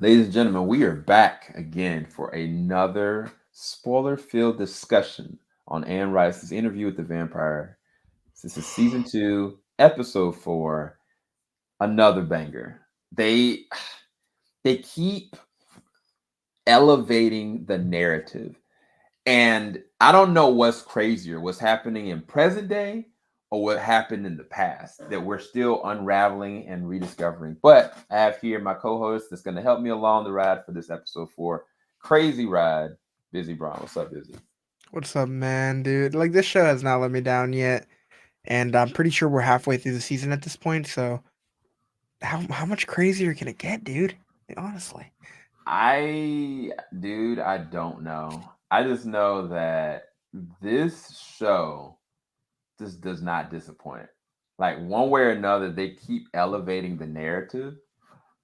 Ladies and gentlemen, we are back again for another spoiler-filled discussion on Anne Rice's Interview with the Vampire. This is season 2, episode 4, another banger. They they keep elevating the narrative. And I don't know what's crazier, what's happening in present day or what happened in the past that we're still unraveling and rediscovering. But I have here my co-host that's going to help me along the ride for this episode 4. Crazy ride, Bizzy Brown. What's up, Bizzy? What's up, man, dude? Like this show has not let me down yet, and I'm pretty sure we're halfway through the season at this point. So, how much crazier can it get, dude? Like, honestly. I don't know. I just know that this show just does not disappoint. Like one way or another, they keep elevating the narrative.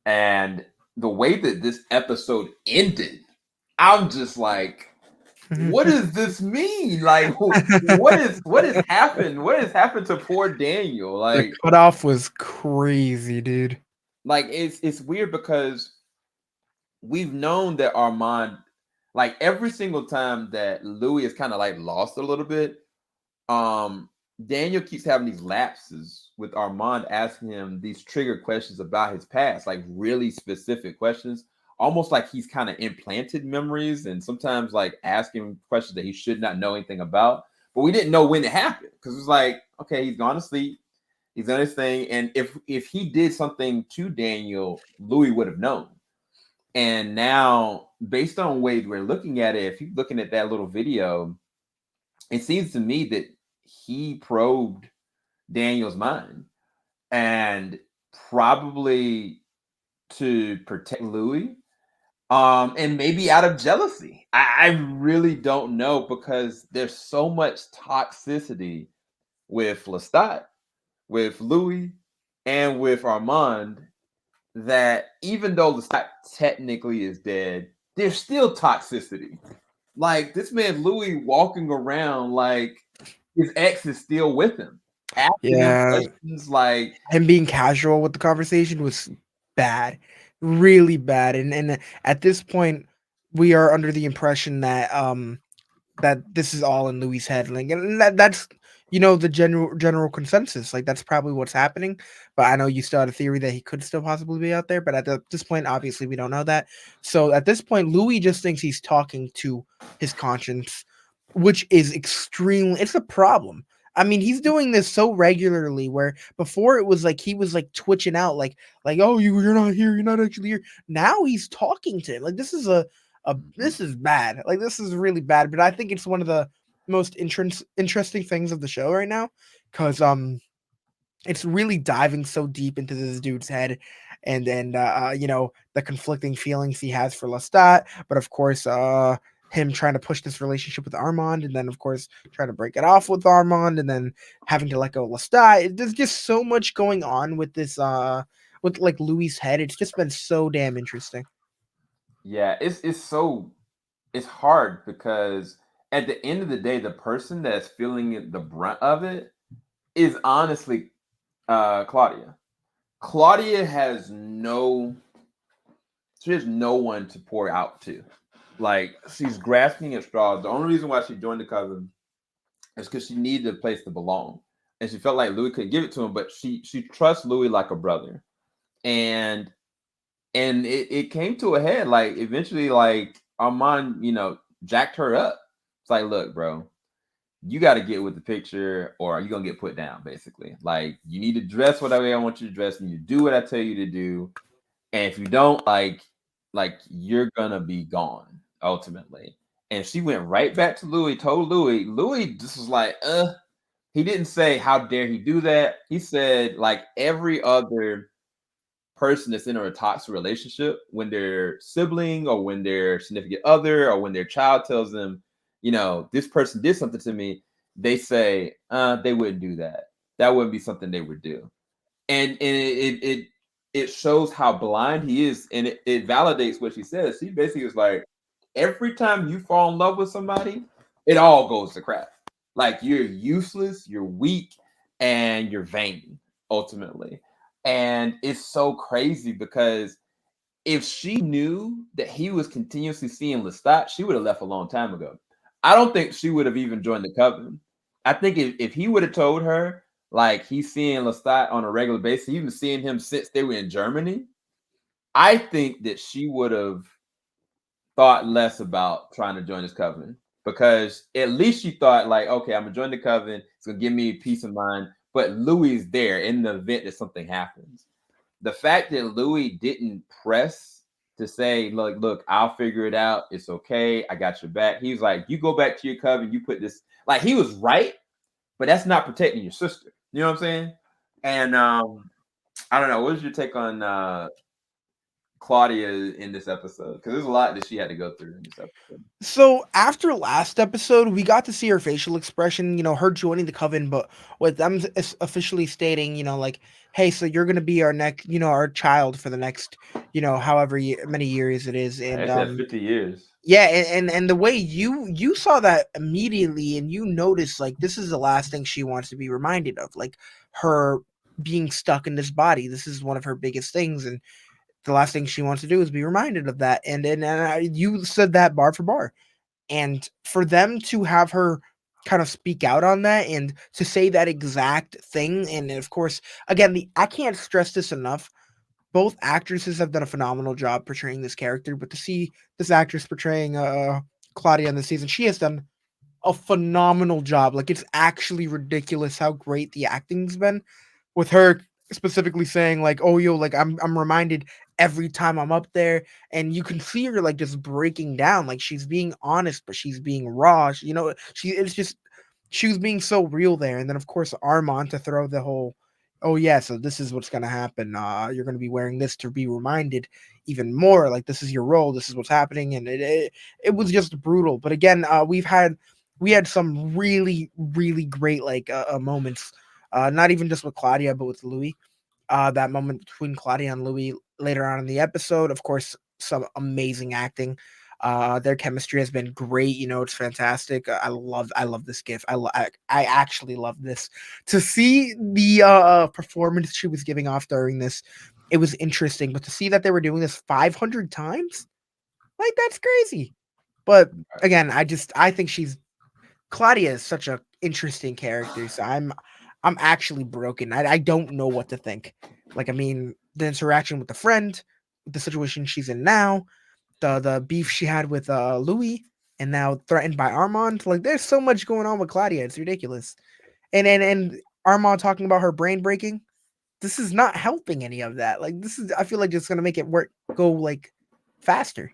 And the way that this episode ended, I'm just like, what does this mean? Like, what has happened? What has happened to poor Daniel? The cutoff was crazy, dude. It's weird because we've known that Armand, like every single time that Louis is kind of like lost a little bit, um, Daniel keeps having these lapses with Armand asking him these triggered questions about his past, like really specific questions, almost like he's kind of implanted memories and sometimes like asking questions that he should not know anything about. But we didn't know when it happened because it was like, okay, he's gone to sleep, he's done his thing, and if he did something to Daniel, Louis would have known. And now, based on the way we're looking at it, if you're looking at that little video, it seems to me that he probed Daniel's mind and probably to protect Louis, and maybe out of jealousy. I really don't know because there's so much toxicity with Lestat, with Louis, and with Armand that even though Lestat technically is dead, there's still toxicity. Like this man Louis walking around like his ex is still with him, asking him Yeah, questions like, him being casual with the conversation was bad, really bad. And at this point, we are under the impression that this is all in Louis' head. Like, and that's the general consensus. Like, that's probably what's happening. But I know you still had a theory that he could still possibly be out there. But this point, obviously, we don't know that. So at this point, Louis just thinks he's talking to his conscience, which is extremely. It's a problem. I mean, he's doing this so regularly. Where before it was like he was like twitching out, like oh you're not here, you're not actually here. Now he's talking to him. Like this is bad. Like this is really bad. But I think it's one of the most interesting things of the show right now, because it's really diving so deep into this dude's head, and the conflicting feelings he has for Lestat, but of course him trying to push this relationship with Armand, and then of course trying to break it off with Armand, and then having to let go of Lestat. There's just so much going on with this with like Louis' head. It's just been so damn interesting. yeah, it's hard because at the end of the day, the person that's feeling the brunt of it is honestly Claudia. Claudia has she has no one to pour out to. Like she's grasping at straws. The only reason why she joined the coven is because she needed a place to belong, and she felt like Louis couldn't give it to him. But she trusts Louis like a brother, and it came to a head. Like eventually, like Armand, jacked her up. It's like, look, bro, you got to get with the picture, or you're gonna get put down. Basically, like you need to dress whatever I want you to dress, and you do what I tell you to do. And if you don't, like you're gonna be gone ultimately. And she went right back to Louis, told Louis. Louis just was like, he didn't say how dare he do that. He said like every other person that's in a toxic relationship, when their sibling or when their significant other or when their child tells them, this person did something to me, they say, they wouldn't do that. That wouldn't be something they would do. And it shows how blind he is, and it validates what she says. She basically was like, every time you fall in love with somebody, it all goes to crap. Like you're useless, you're weak, and you're vain ultimately. And it's so crazy because if she knew that he was continuously seeing Lestat, she would have left a long time ago. I don't think she would have even joined the coven. I think if he would have told her, like, he's seeing Lestat on a regular basis, he's been seeing him since they were in Germany, I think that she would have thought less about trying to join this coven, because at least she thought, like, okay, I'm gonna join the coven. It's gonna give me peace of mind. But Louis is there in the event that something happens. The fact that Louis didn't press to say, look, I'll figure it out. It's okay. I got your back. He was like, you go back to your coven. You put this, like, he was right, but that's not protecting your sister. You know what I'm saying? And I don't know. What was your take on Claudia in this episode? Because there's a lot that she had to go through in this episode. So after last episode, we got to see her facial expression, her joining the coven, but with them officially stating, like, hey, so you're gonna be our next, our child for the next, however many years it is, I and said 50 years. yeah, and the way you saw that immediately, and you noticed like this is the last thing she wants to be reminded of, like her being stuck in this body. This is one of her biggest things, and the last thing she wants to do is be reminded of that. And you said that bar for bar, and for them to have her kind of speak out on that and to say that exact thing, and of course, again, the I can't stress this enough. Both actresses have done a phenomenal job portraying this character, but to see this actress portraying Claudia in the season, she has done a phenomenal job. Like, it's actually ridiculous how great the acting's been, with her specifically saying like, "Oh yo, like I'm reminded every time I'm up there," and you can see her like just breaking down. Like, she's being honest, but she's being raw. It's just she was being so real there. And then of course Armand to throw the whole, "Oh yeah, so this is what's gonna happen. You're gonna be wearing this to be reminded even more. Like, this is your role. This is what's happening." And it was just brutal. But again, we had some really really great like moments. Not even just with Claudia, but with Louis. That moment between Claudia and Louis later on in the episode. Of course, some amazing acting. Their chemistry has been great. It's fantastic. I love this gif. I actually love this. To see the performance she was giving off during this, it was interesting. But to see that they were doing this 500 times, like, that's crazy. But again, I think Claudia is such a interesting character. So I'm actually broken. I don't know what to think. Like, I mean, the interaction with the friend, the situation she's in now, the beef she had with Louis, and now threatened by Armand. Like, there's so much going on with Claudia. It's ridiculous. And Armand talking about her brain breaking. This is not helping any of that. Like, this is, I feel like it's gonna make it work go like faster.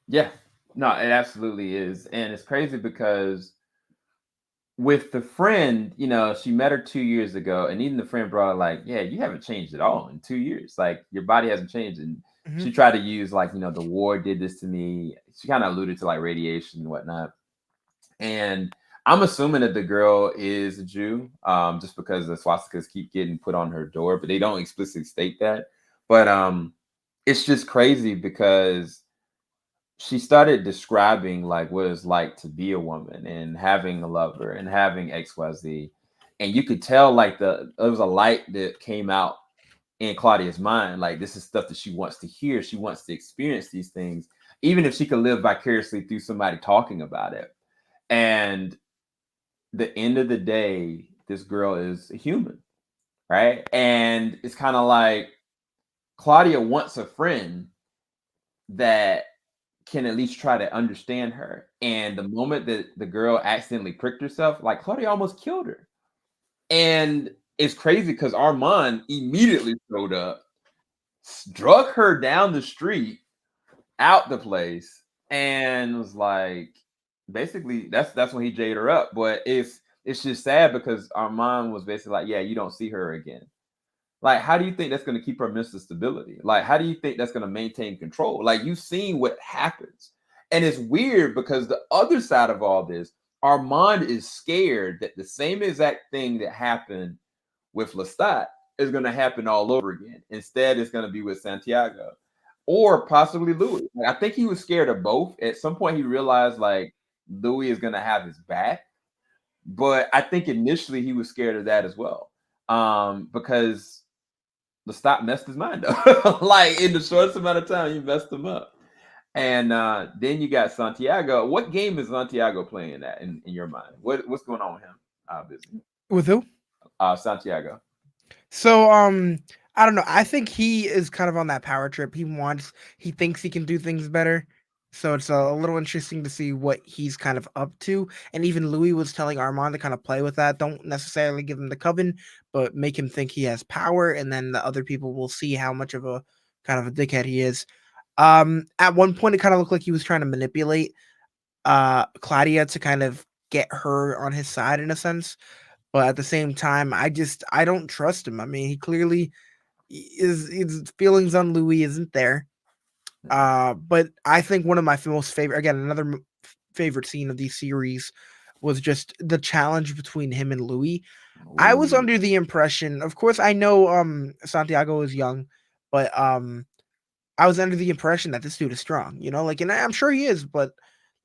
Yeah, no, it absolutely is. And it's crazy because with the friend, she met her 2 years ago, and even the friend brought her, like, yeah, you haven't changed at all in 2 years. Like, your body hasn't changed. And Mhm. she tried to use, like, the war did this to me. She kind of alluded to like radiation and whatnot. And I'm assuming that the girl is a Jew, just because the swastikas keep getting put on her door, but they don't explicitly state that. But it's just crazy because she started describing like what it's like to be a woman and having a lover and having XYZ. And you could tell like there was a light that came out in Claudia's mind. Like, this is stuff that she wants to hear. She wants to experience these things, even if she could live vicariously through somebody talking about it. And the end of the day, this girl is a human, right? And it's kind of like Claudia wants a friend that can at least try to understand her. And the moment that the girl accidentally pricked herself, like, Claudia almost killed her. And it's crazy because Armand immediately showed up, drug her down the street, out the place, and was like, basically, that's when he jaded her up. But it's just sad because Armand was basically like, yeah, you don't see her again. Like, how do you think that's going to keep her mental stability? Like, how do you think that's going to maintain control? Like, you've seen what happens. And it's weird because the other side of all this, Armand is scared that the same exact thing that happened with Lestat is going to happen all over again. Instead, it's going to be with Santiago or possibly Louis. Like, I think he was scared of both. At some point, he realized like Louis is going to have his back, but I think initially he was scared of that as well, because Lestat messed his mind up. Like in the shortest amount of time, he messed him up. And then you got Santiago. What game is Santiago playing at in your mind? What's going on with him? Busy. With who? Santiago. So I don't know. I think he is kind of on that power trip. He thinks he can do things better. So it's a little interesting to see what he's kind of up to. And even Louis was telling Armand to kind of play with that. Don't necessarily give him the coven, but make him think he has power, and then the other people will see how much of a kind of a dickhead he is. At one point it kind of looked like he was trying to manipulate Claudia to kind of get her on his side in a sense. But at the same time, I don't trust him. I mean, he clearly is his feelings on Louis isn't there. But I think one of my most favorite, again, favorite scene of the series was just the challenge between him and Louis. I was Ooh, under the impression, of course, I know Santiago is young, but I was under the impression that this dude is strong, like, and I'm sure he is, but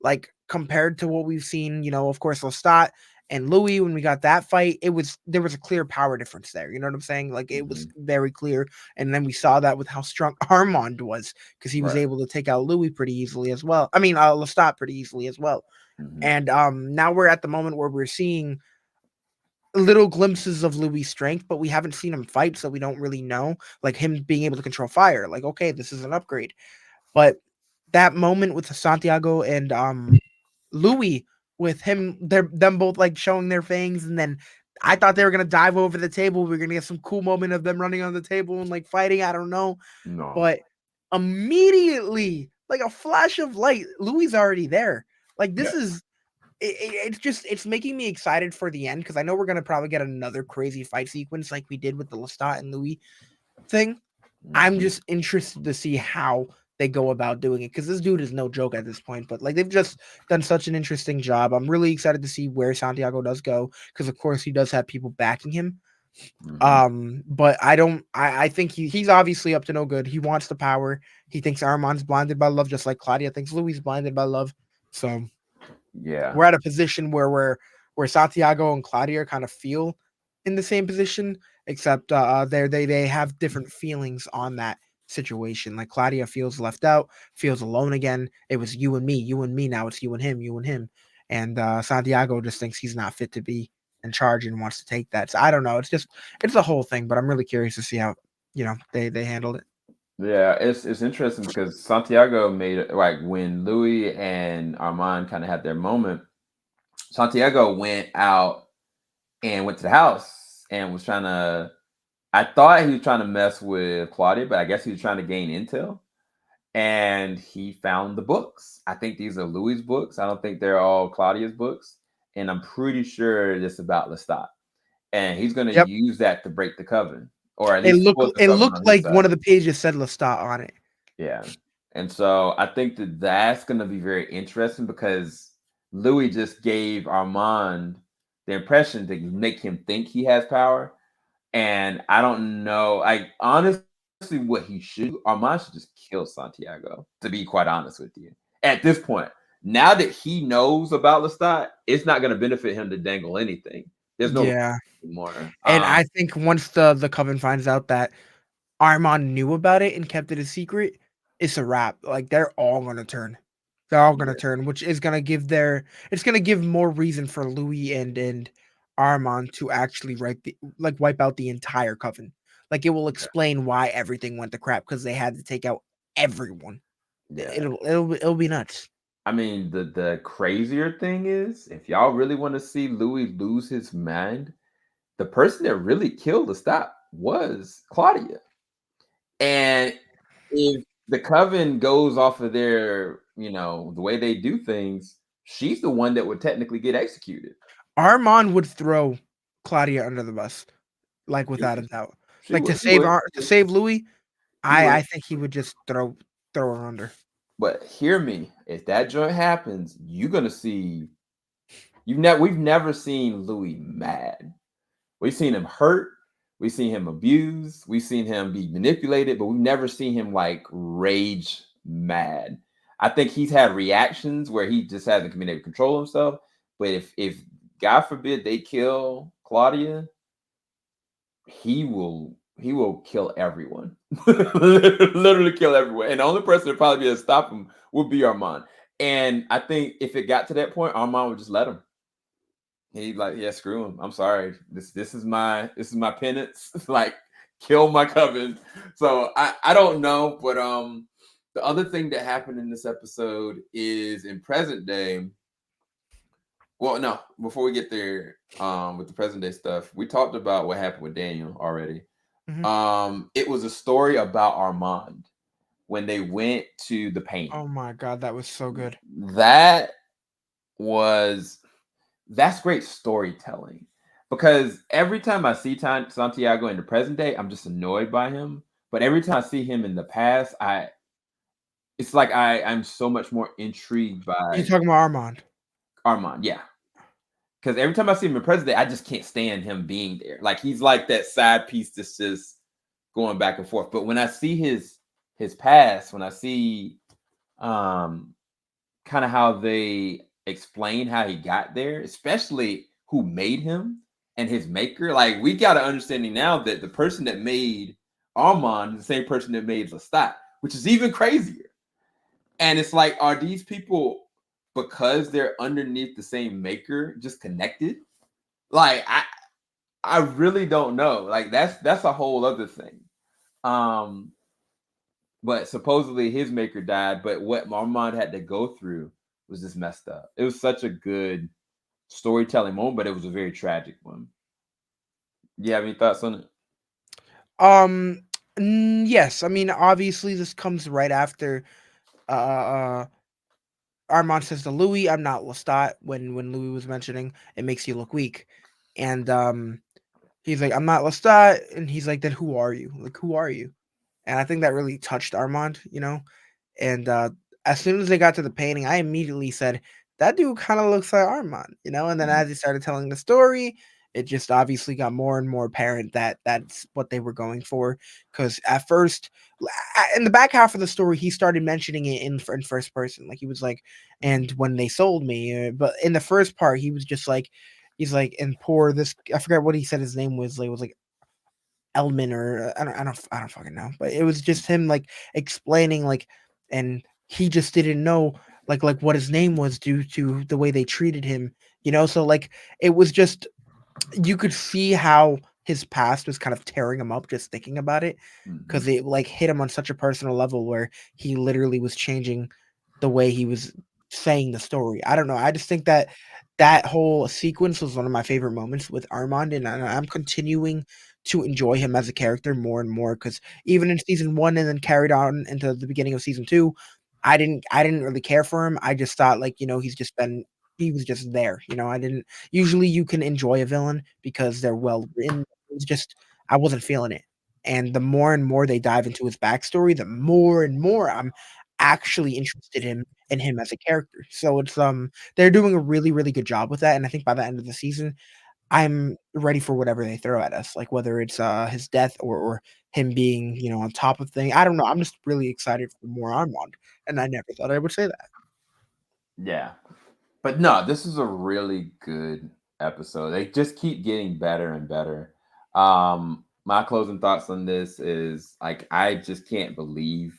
like compared to what we've seen, of course, Lestat and Louis, when we got that fight, there was a clear power difference there. You know what I'm saying? Like it was hmm, very clear, and then we saw that with how strong Armand was because he was right. able to take out Louis pretty easily as well. I mean, Lestat pretty easily as well. Hmm. And now we're at the moment where we're seeing little glimpses of Louis' strength, but we haven't seen him fight, so we don't really know. Like him being able to control fire, like okay, this is an upgrade. But that moment with Santiago and Louis, with them both like showing their fangs, and then I thought they were gonna dive over the table. We are gonna get some cool moment of them running on the table and like fighting. I don't know, No. but immediately, like a flash of light, Louis is already there. Like this Yes. is it's making me excited for the end because I know we're gonna probably get another crazy fight sequence like we did with the Lestat and Louis thing. I'm Hmm. just interested to see how they go about doing it because this dude is no joke at this point. But like they've just done such an interesting job. I'm really excited to see where Santiago does go because of course he does have people backing him. Hmm. But I don't. I think he's obviously up to no good. He wants the power. He thinks Armand's blinded by love, just like Claudia thinks Louis is blinded by love. So Yeah. we're at a position where Santiago and Claudia kind of feel in the same position, except they have different feelings on that situation. Like Claudia feels left out, feels alone again. It was you and me, you and me. Now it's you and him, you and him. And Santiago just thinks he's not fit to be in charge and wants to take that. So I don't know. It's a whole thing, but I'm really curious to see how they handled it. Yeah, it's interesting because Santiago made it like when Louis and Armand kind of had their moment. Santiago went out and went to the house and was trying to. I thought he was trying to mess with Claudia, but I guess he was trying to gain intel. And he found the books. I think these are Louis' books. I don't think they're all Claudia's books. And I'm pretty sure it's about Lestat. And he's going to Yep. use that to break the coven, or at least put the It coven looked on his like one side. of the pages said Lestat on it. Yeah. And so I think that that's going to be very interesting because Louis just gave Armand the impression to make him think he has power. And I don't know. Like honestly, what he should do, Armand should just kill Santiago. To be quite honest with you, at this point, now that he knows about Lestat, it's not going to benefit him to dangle anything. There's no Yeah. anymore. And I think once the coven finds out that Armand knew about it and kept it a secret, it's a wrap. Like they're all gonna turn. They're all gonna Yeah, turn, which is gonna give their it's gonna give more reason for Louis and Armand to actually wipe out the entire coven. Like it will explain why everything went to crap because they had to take out everyone. yeah. It'll be nuts. I mean, the crazier thing is, if y'all really want to see Louis lose his mind, the person that really killed Lestat was Claudia. And if the coven goes off of their, the way they do things, she's the one that would technically get executed. Armand would throw Claudia under the bus, like She without would. a doubt. She Like would. He would. To save Louis, He would. I think he would just throw her under. But hear me, if that joint happens, you're gonna see. We've never seen Louis mad. We've seen him hurt. We've seen him abused. We've seen him be manipulated, but we've never seen him like rage mad. I think he's had reactions where he just hasn't been able to control himself. But if God forbid they kill Claudia, he will he will kill everyone. Literally kill everyone. And the only person that probably be able to stop him would be Armand. And I think if it got to that point, Armand would just let him. He'd like, yeah, screw him. I'm sorry. This is my penance. Like, kill my coven. So I don't know, but the other thing that happened in this episode is in present day. Well, no, before we get there, with the present day stuff, we talked about what happened with Daniel already. Hmm. It was a story about Armand when they went to the painting. Oh my god, that was so good. That was that's great storytelling because every time I see Santiago in the present day, I'm just annoyed by him. But every time I see him in the past, it's like I'm so much more intrigued You by talking about Armand? Armand. Yeah, because every time I see him in present day, I just can't stand him being there. Like he's like that side piece that's just going back and forth. But when I see his past, when I see um kind of how they explain how he got there, especially who made him and his maker. Like we got an understanding now that the person that made Armand is the same person that made Lestat, which is even crazier. And it's like, are these people because they're underneath the same maker just connected? Like I really don't know. Like that's a whole other thing. Um, but supposedly his maker died, but what Armand had to go through was just messed up. It was such a good storytelling moment, but it was a very tragic one. You have any thoughts on it? Um, yes. I mean, obviously, this comes right after Armand says to Louis, "I'm not Lestat." When Louis was mentioning, it makes you look weak, and he's like, "I'm not Lestat," and he's like, "Then who are you? Like, who are you?" And I think that really touched Armand, And as soon as they got to the painting, I immediately said, "That dude kind of looks like Armand," And then Mhm, as he started telling the story, it just obviously got more and more apparent that that's what they were going for. Because at first, in the back half of the story, he started mentioning it in first person, like he was like, mhm, "And when they sold me," but in the first part, he was just like, he's like, "And poor this," I forget what he said his name was. Like, it was like Elman or I don't fucking know. But it was just him like explaining like, and he just didn't know like what his name was due to the way they treated him. So like it was just you could see how his past was kind of tearing him up just thinking about it because mhm, it like hit him on such a personal level where he literally was changing the way he was saying the story. I don't know. I just think that that whole sequence was one of my favorite moments with Armand, and I'm continuing to enjoy him as a character more and more because even in season one and then carried on into the beginning of season two, I didn't really care for him. I just thought like he was just there. I didn't usually you can enjoy a villain because they're well written. It was just I wasn't feeling it. And the more and more they dive into his backstory, the more and more I'm actually interested in him as a character. So it's they're doing a really, really good job with that. And I think by the end of the season, I'm ready for whatever they throw at us. Like whether it's his death or him being, on top of thing. I don't know. I'm just really excited for more Armand. And I never thought I would say that. yeah. But no, this is a really good episode. They just keep getting better and better. My closing thoughts on this is like I just can't believe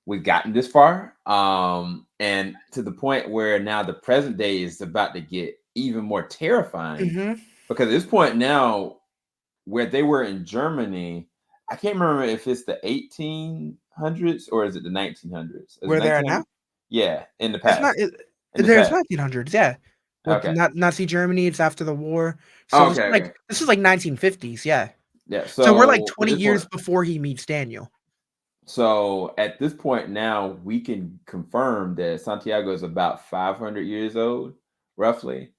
we've gotten this far. And to the point where now the present day is about to get even more terrifying Hmm. because at this point now where they were in Germany, I can't remember if it's the 1800s or is it the 1900s? Is it Where they're at now? 1900? Yeah, in the It's not. past. In the There's past. 1900s, yeah. With Okay. Nazi Germany, it's after the war. So Okay. Okay. this is like 1950s, yeah. Yeah. So we're like So at 20 this point, years before he meets Daniel. so at this point now, we can confirm that Santiago is about 500 years old, roughly.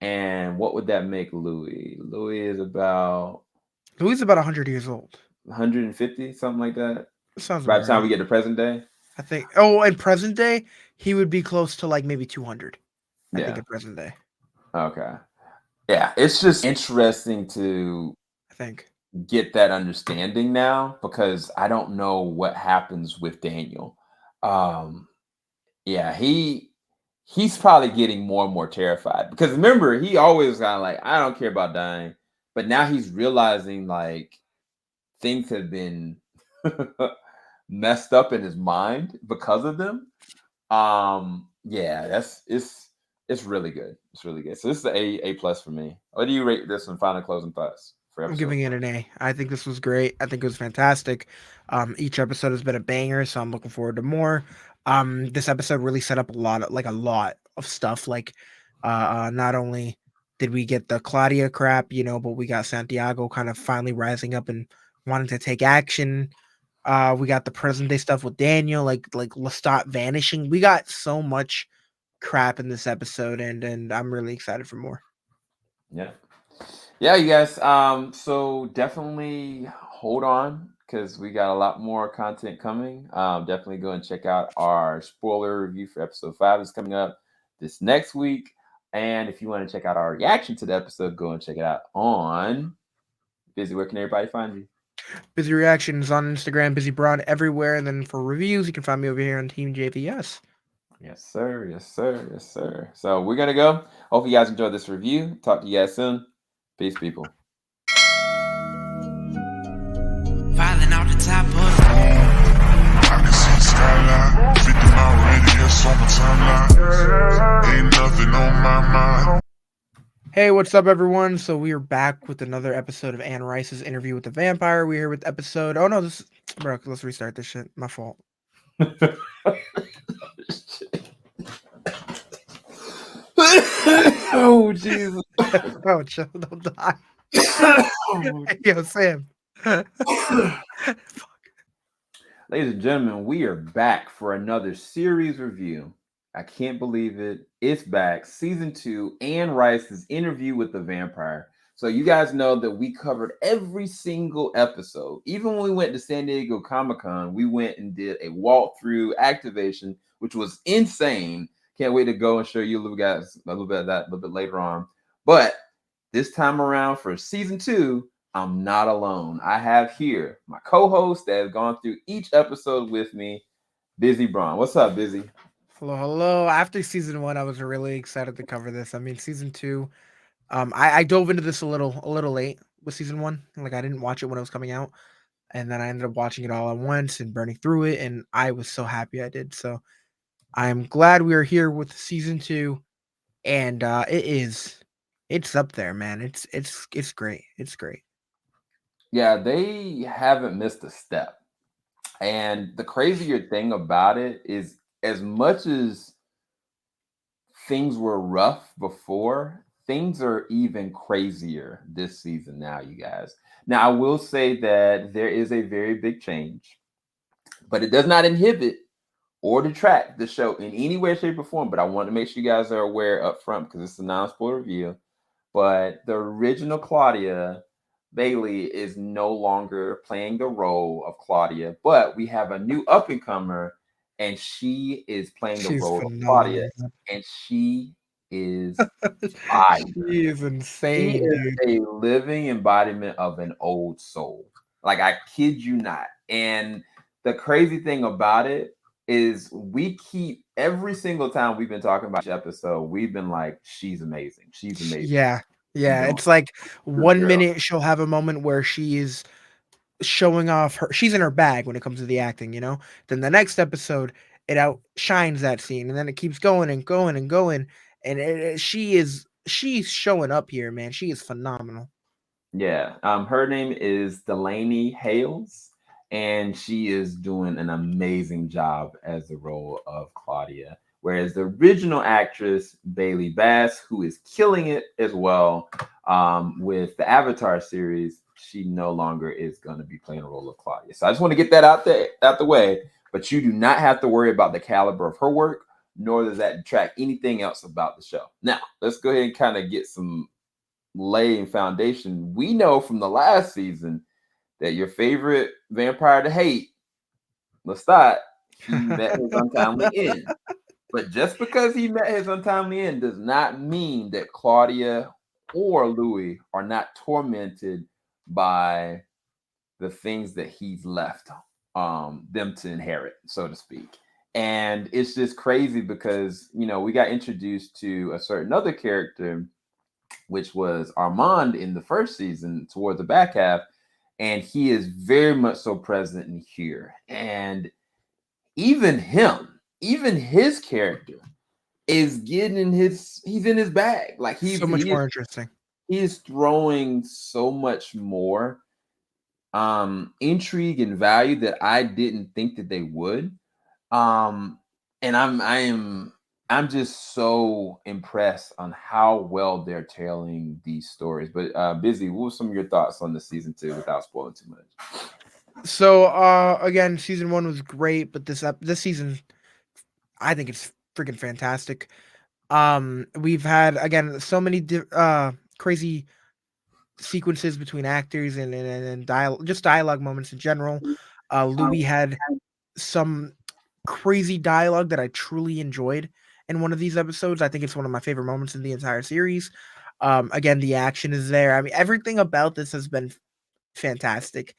And what would that make Louis? Louis is about Louis is about 100 years old. 150, something like that. Sounds By about the time right. we get to present day. I think. Oh, in present day, he would be close to like maybe 200. I think Yeah. in present day. Okay. Yeah. It's just interesting to I think. get that understanding now because I don't know what happens with Daniel. Um, yeah, he's probably getting more and more terrified because remember he always kind of like I don't care about dying, but now he's realizing like things have been messed up in his mind because of them. Yeah, that's it's really good. It's really good. So this is a plus for me. What do you rate this one? Final closing thoughts for I'm episode giving it four? an A. I think this was great. I think it was fantastic. Each episode has been a banger, so I'm looking forward to more. This episode really set up a lot of stuff. Like, not only did we get the Claudia crap, but we got Santiago kind of finally rising up and wanting to take action. We got the present day stuff with Daniel, like Lestat vanishing. We got so much crap in this episode, and I'm really excited for more. Yeah. Yeah, you guys. So definitely hold on because we got a lot more content coming. Definitely go and check out our spoiler review for episode 5 is coming up this next week. And if you want to check out our reaction to the episode, go and check it out on Busy. Where can everybody find you? Busy Reactions on Instagram, Busy Braun everywhere. And then for reviews, you can find me over here on Team JVS. Yes, sir. Yes, sir. Yes, sir. So we're gonna go. Hope you guys enjoyed this review. Talk to you guys soon. Peace, people. Falling out the top of I can see the skyline, 50-mile radius on my timeline. Ain't nothing on my mind. Hey, what's up, everyone? So we are back with another episode of Anne Rice's interview with the vampire. We're here with episode. Oh no, bro. Let's restart this shit. My fault. Oh Jesus! Bro, chill, don't die. Yo, Sam. Ladies and gentlemen, we are back for another series review. I can't believe it. It's back. Season 2, Anne Rice's interview with the vampire. So you guys know that we covered every single episode. Even when we went to San Diego Comic-Con, we went and did a walkthrough activation, which was insane. Can't wait to go and show you a little bit of that a little bit later on. But this time around for season 2, I'm not alone. I have here my co-host that has gone through each episode with me, Bizzy Braun. What's up, Bizzy? Hello, hello. After season 1, I was really excited to cover this. I mean, season 2. I dove into this a little late with season 1. Like, I didn't watch it when it was coming out, and then I ended up watching it all at once and burning through it, and I was so happy I did. So I'm glad we are here with season 2, and it's up there, man. It's great. It's great. Yeah, they haven't missed a step. And the crazier thing about it is, as much as things were rough before, things are even crazier this season now, you guys. Now, I will say that there is a very big change, but it does not inhibit or detract the show in any way, shape, or form. But I want to make sure you guys are aware up front because it's a non-spoiler review. But the original Claudia Bailey is no longer playing the role of Claudia, but we have a new up and comer, and she is playing the She's role of Claudia, phenomenal. and she is fire. She is She insane, is dude. a living embodiment of an old soul. Like, I kid you not. And the crazy thing about it is we keep every single time we've been talking about each episode, we've been like, she's amazing. She's amazing. Yeah. You Yeah, know, it's like good one girl. minute she'll have a moment where she is showing off she's in her bag when it comes to the acting. Then the next episode it outshines that scene, and then it keeps going and going and going, and she's showing up here, man. She is phenomenal. Yeah. Her name is Delaney Hales, and she is doing an amazing job as the role of Claudia. Whereas the original actress, Bailey Bass, who is killing it as well with the Avatar series, she no longer is going to be playing the role of Claudia. So I just want to get that out the way. But you do not have to worry about the caliber of her work, nor does that detract anything else about the show. Now, let's go ahead and kind of get some laying foundation. We know from the last season that your favorite vampire to hate, Lestat, he met his untimely end. But just because he met his untimely end does not mean that Claudia or Louis are not tormented by the things that he's left them to inherit, so to speak. And it's just crazy because we got introduced to a certain other character, which was Armand in the first season toward the back half. and he is very much so present in here. And even him, even his character is getting in he's in his bag. Like So much more interesting. he is throwing so much more intrigue and value that I didn't think that they would. Um and I'm just so impressed on how well they're telling these stories. But Busy, what were some of your thoughts on the season 2 without spoiling too much? So again, season 1 was great, but this season I think it's freaking fantastic. We've had again so many crazy sequences between actors and just dialogue moments in general. Louis had some crazy dialogue that I truly enjoyed in one of these episodes. I think it's one of my favorite moments in the entire series. Again, the action is there. I mean, everything about this has been fantastic,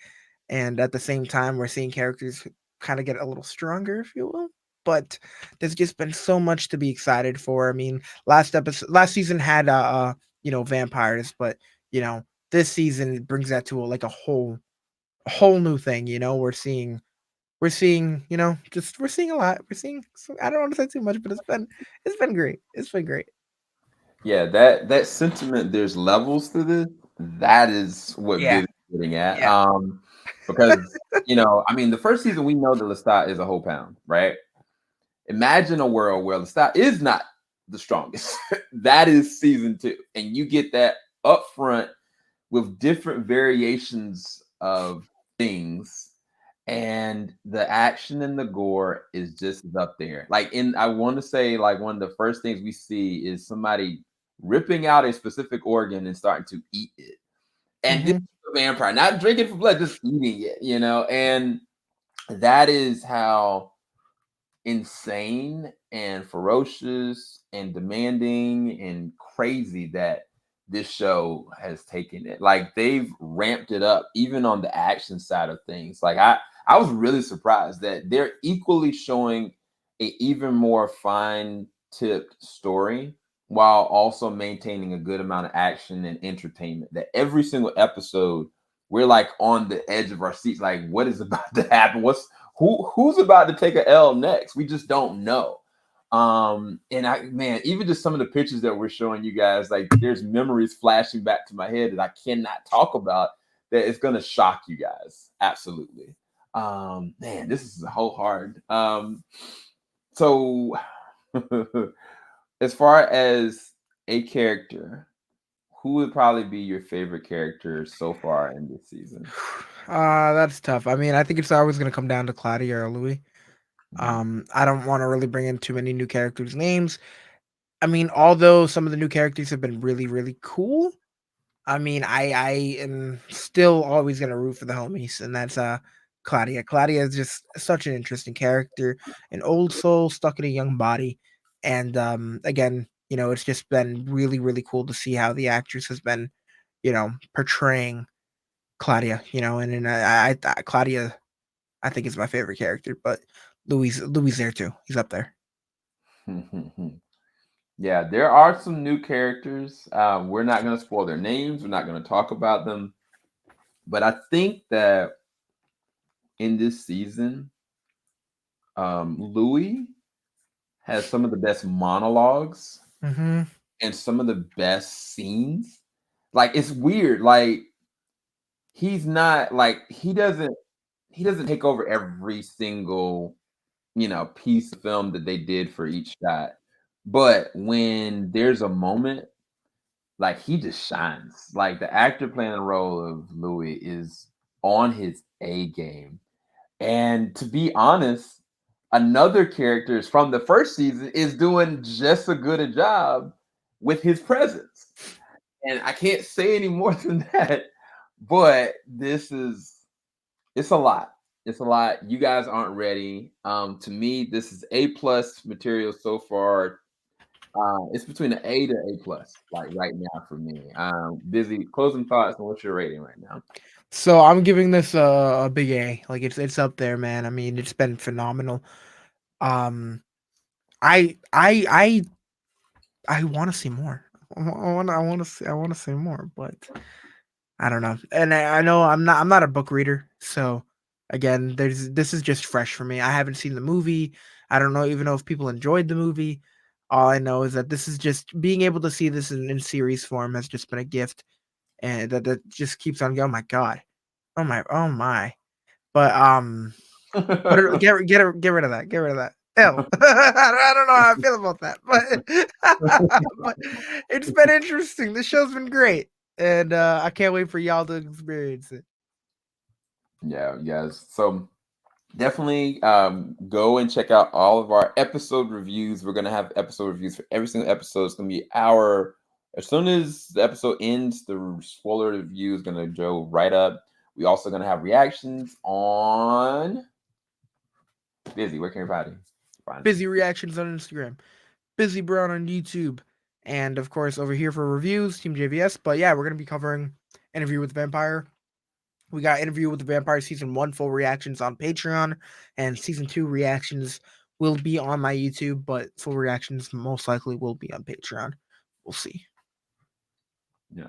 and at the same time, we're seeing characters kind of get a little stronger, if you will. But there's just been so much to be excited for. I mean, last season had vampires, but you know, this season brings that to like a whole new thing. We're seeing, just we're seeing a lot. We're seeing. I don't want to say too much, but it's been great. It's been great. Yeah, that sentiment, there's levels to this. That is what Yeah, Biz is getting at. yeah. Because I mean, the first season we know that Lestat is a whole pound, right? Imagine a world where Lestat is not the strongest. That is season 2, and you get that up front with different variations of things, and the action and the gore is just up there. Like I want to say, like one of the first things we see is somebody ripping out a specific organ and starting to eat it, and this Hmm. is a vampire, not drinking for blood, just eating it, and that is how insane and ferocious and demanding and crazy that this show has taken it. Like they've ramped it up even on the action side of things. Like I was really surprised that they're equally showing a even more fine tipped story while also maintaining a good amount of action and entertainment. That every single episode we're like on the edge of our seats, like what is about to happen? Who's about to take a L next? We just don't know. And even just some of the pictures that we're showing you guys, like there's memories flashing back to my head that I cannot talk about, that it's gonna shock you guys. Absolutely. Man, this is a whole hard. So as far as a character, who would probably be your favorite character so far in this season? That's tough. I mean, I think it's always gonna come down to Claudia or Louis. Mhm. I don't want to really bring in too many new characters' names. I mean, although some of the new characters have been really, really cool, I mean, I am still always gonna root for the homies, and that's Claudia. Claudia is just such an interesting character, an old soul stuck in a young body, and again, it's just been really, really cool to see how the actress has been, portraying Claudia. And Claudia, I think is my favorite character, but Louis there too. He's up there. Yeah, there are some new characters. We're not going to spoil their names. We're not going to talk about them. But I think that in this season, Louis has some of the best monologues Mm-hmm. and some of the best scenes. Like it's weird. Like he's not like he doesn't take over every single piece of film that they did for each shot. But when there's a moment, like he just shines. Like the actor playing the role of Louis is on his A game. And to be honest, another character is from the first season is doing just as good a job with his presence. And I can't say any more than that. But it's a lot. It's a lot. You guys aren't ready. To me, this is A plus material so far. It's between an A to A plus, like right now for me. Busy closing thoughts, and what's your rating right now? So I'm giving this a big A. Like it's up there, man. I mean, it's been phenomenal. Um, I I want to see more. I want to see more, but I don't know. And I know I'm not a book reader, so again, this is just fresh for me. I haven't seen the movie. I don't know even know if people enjoyed the movie. All I know is that this is just being able to see this in series form has just been a gift, and that just keeps on going. Oh my god, oh my. But get rid of that. Get rid of that. Ew. I don't know how I feel about that, but it's been interesting. The show's been great, and I can't wait for y'all to experience it. Yeah, yes. So definitely go and check out all of our episode reviews. We're gonna have episode reviews for every single episode. It's gonna be as soon as the episode ends, the spoiler review is gonna go right up. We also gonna have reactions on Bizzy. Where can everybody find Bizzy reactions on Instagram, Bizzy Brown on YouTube, and of course over here for reviews, Team JVS. But yeah, we're gonna be covering Interview with the Vampire. We got Interview with the Vampire season 1 full reactions on Patreon, and season 2 reactions will be on my YouTube, but full reactions most likely will be on Patreon. We'll see. Yeah.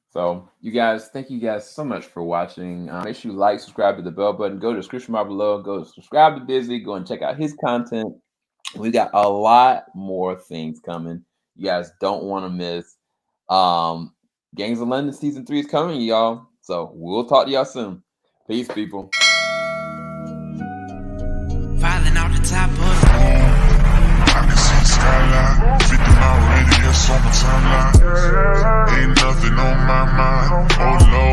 So you guys, thank you guys so much for watching. Make sure you like, subscribe to the bell button. Go to the description bar below. Go subscribe to Bizzy. Go and check out his content. We got a lot more things coming. You guys don't want to miss. Gangs of London season 3 is coming, y'all. So we'll talk to y'all soon. Peace, people. Falling out the top of I can see the skyline, 50 mile radius on my timeline. Ain't nothing on my mind. Oh Lord.